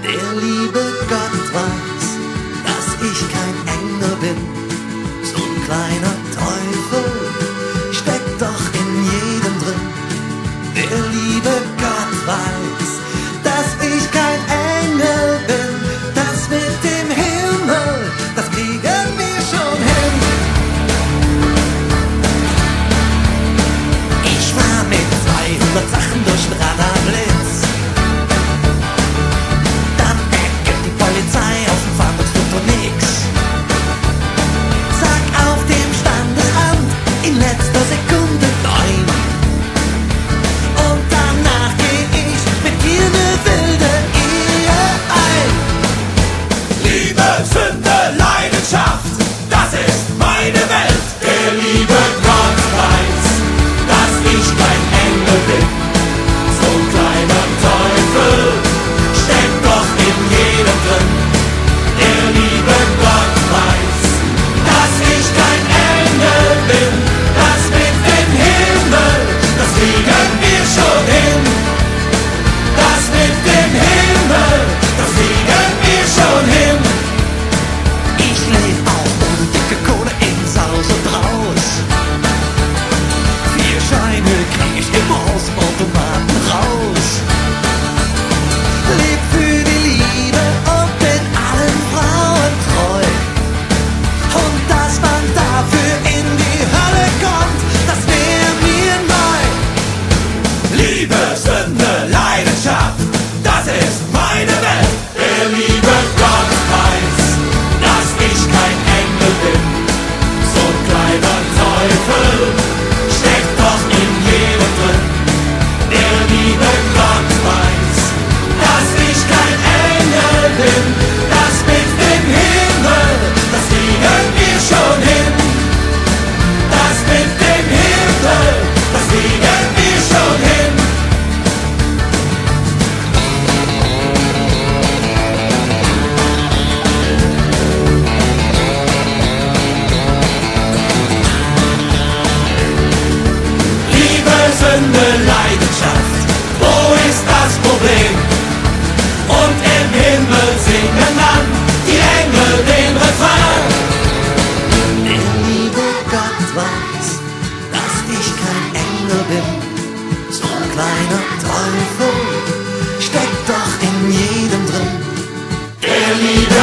Der liebe Gott weiß, dass ich kein Engel bin. So ein kleiner Teufel steckt doch in jedem drin. Der liebe Gott weiß, dass ich kein Engel bin. Das mit dem Himmel, das kriegen wir schon hin. Ich war mit 200 Sachen durch den Radarblitz. Dann erkennt die Polizei auf dem Fahndungsfoto nix. Sag auf dem Standesamt in letzter Sekunde neun. Und danach geh ich mit dir ne wilde Ehe ein. Liebe, Sünde, Leidenschaft, das ist meine Welt. Der liebe Gott weiß, dass ich kein Engel bin. So ein kleiner Teufel steckt doch in jedem drin. Der liebe Gott weiß, dass ich kein Engel bin. Das mit dem Himmel, das kriegen wir schon hin. Das mit dem Himmel, das kriegen wir schon hin. Ich leb auch ohne dicke Kohle ins Haus und raus. 4 Scheine krieg ich immer aus dem Automaten raus. Leb für die Liebe und bin allen Frauen treu. Und dass man dafür in die Hölle kommt, das wär mir neu. Liebe, Sünde, Leidenschaft, das ist meine Welt. Der liebe Gott weiß, dass ich kein Engel bin. So ein kleiner Teufel steckt doch in jedem drin. Der liebe Gott weiß, dass ich kein Engel bin. Das mit dem Himmel, das kriegen wir schon hin. Das mit dem Himmel, das kriegen wir schon hin. Liebe, Sünde, Leidenschaft, wo ist das Problem? Und im Himmel singen dann die Engel den Refrain. Der liebe Gott weiß, dass ich kein Engel bin. So ein kleiner Teufel steckt doch in jedem drin. Der liebe